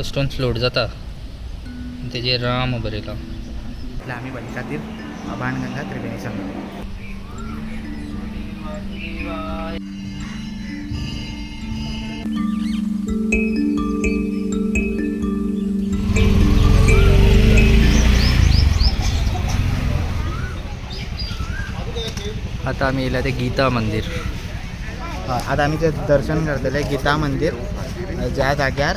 Stone float जाता तेजे राम बरयला. आम्ही बलिकातील बाणगंगा त्रिवेणी संगम. आता आम्ही येयला ते गीता मंदिर. आता आम्ही ते दर्शन करतले गीता मंदिर, ज्या जाग्यार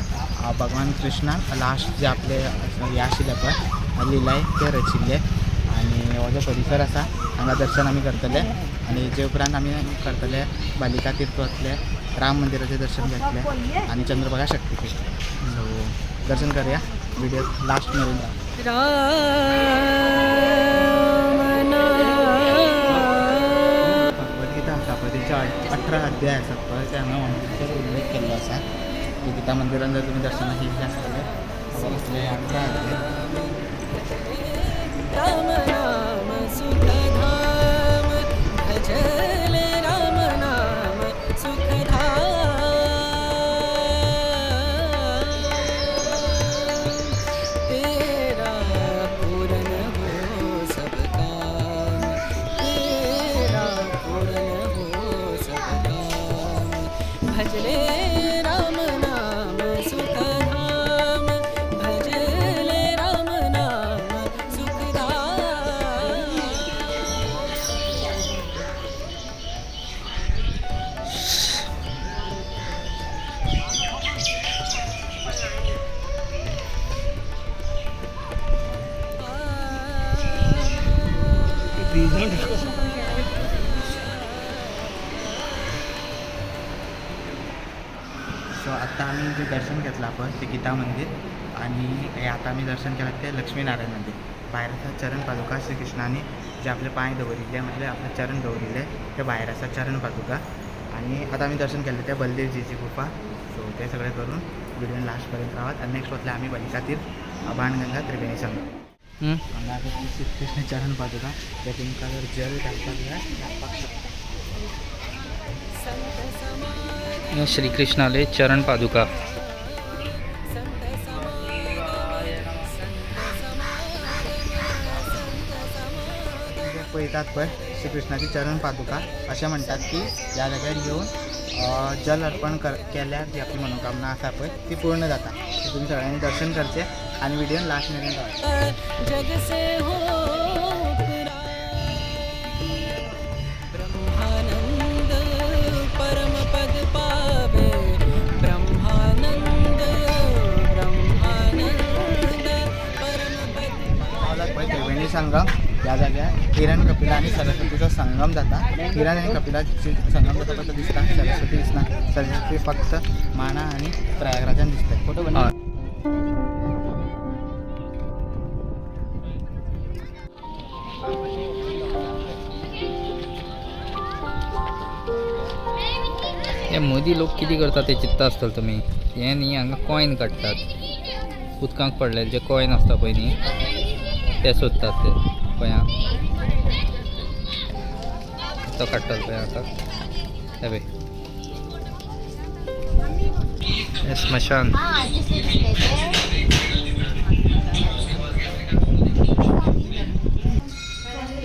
भगवान कृष्णान लास्ट जे आपले हे आशिल्ले पळय लिलाय ते रचिल्ले. आणि हो जो परिसर आसा हांगा दर्शन आमी करतले. आणि जे उपरांत आमी करतले बालिका तीर्थ वतले, राम मंदिराचे दर्शन घेतले आणि चंद्रभागा शक्तीपीठ. सो दर्शन करूया. व्हिडिओ लास्ट मेरेन भगवद्गीता आसा पळय तेचे 18 अध्याय आसात पळय ते हांगा उल्लेख केल्लो आसा. गीता मंदिरान जर तुम्ही दर्शनाक येयल्ले आसतले हांगा असले 18 अध्याय. राम नाम सुखधाम भजले राम नाम सुखधाम तेरा पूर्ण हो सब काम तेरा पूर्ण हो सब काम भजले राम नाम सुखधाम भजले राम नाम सुखधाम. सो आता आम्ही जे दर्शन घेतलं आपण ते गीता मंदिर. आणि हे आता आम्ही दर्शन केलं ते लक्ष्मीनारायण मंदिर. भायर आसा चरण पादुका श्रीकृष्णाने जे आपले पांय दवरिल्ले म्हणजे आपले चरण दवरिल्ले ते भायर आसा चरण पादुका. आणि आता आम्ही दर्शन केलं ते बलदेवजीची गुफा. सो ते सगळे करून व्हिडिओ लास्टपर्यंत राहत. आणि नेक्स्ट वतले आम्ही बलिकातील बाणगंगा त्रिवेणी संगम. हांगा आसा श्रीकृष्ण चरण पादुका ते तुमकां जर जल घालपाक जाय घालपाक शकता. श्रीकृष्णाले चरण पादुका. पळयतात पळय श्रीकृष्णाची चरण पादुका. अशें म्हणटात की ह्या जाग्यार येवन जल अर्पण केल्यार जी आपली मनोकामना आसा पळय ती पूर्ण जाता. तुम्ही सगळ्यांनी दर्शन करचे आणि व्हिडिओन लास्ट मेरेन रावचे. जग से हो ब्रह्मानंद परम पद पावे ब्रह्मानंद ब्रह्मानंद परम पद पळय त्रिवेणी संगम. ह्या जाग्यार हिरण कपिला आणि सरस्वतीचो संगम जाता. हिरण आणि कपिलाची संगम जाता पळय तो दिसता, सरस्वती दिसना. सरस्वती फक्त माणा आणि प्रयागराजान दिसता. फोटो बन हे मोदी लोक किती करतात ते चित्ता आसतले तुमी. हे न्ही हांगा कॉयन काडटात. उदकांत पडलेले जे कॉयन आसता पळय न्ही ते सोदतात ते पळय. तो काडटात पळय आतां हे पळय हे स्मशान.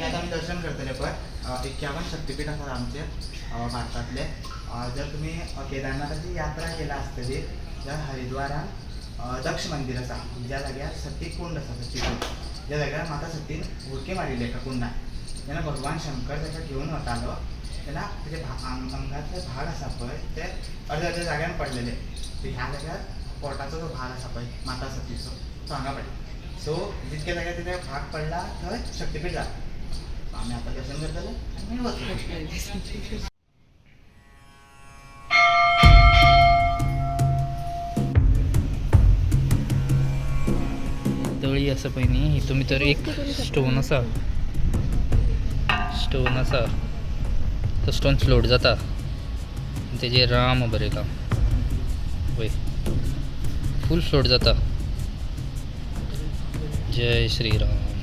आता आम्ही दर्शन करतले पळय 51 शक्तीपीठ आसात आमचे भारतातले. जर तुम्ही केदारनाथाची यात्रा केला आसतली जाल्यार हरिद्वारान दक्ष मंदिर आसा ज्या जाग्यार सती कुंड आसा सतीचो. ज्या जाग्यार माता सतीन उडकी मारिल्ली एका कुंडान. जेन्ना भगवान शंकर ताका घेवन वतालो तेन्ना तेजे अंगातले भाग आसा पळय ते अर्द्या अर्द्या जाग्यान पडलेले. सो ह्या जाग्यार पोटाचो जो भाग आसा पळय माता सतीचो तो हांगा पडला. सो जितके जाग्यार तिथे भाग पडला थंय शक्तीपीठ जाता. आम्ही आता दर्शन करतले आनी वतले. तळी आसा पळय न्ही हितून भितर एक स्टोन आसा. स्टोन आसा तो स्टोन फ्लोट जाता तेजेर राम बरयला. वय फूल फ्लोट जाता. जय श्री राम.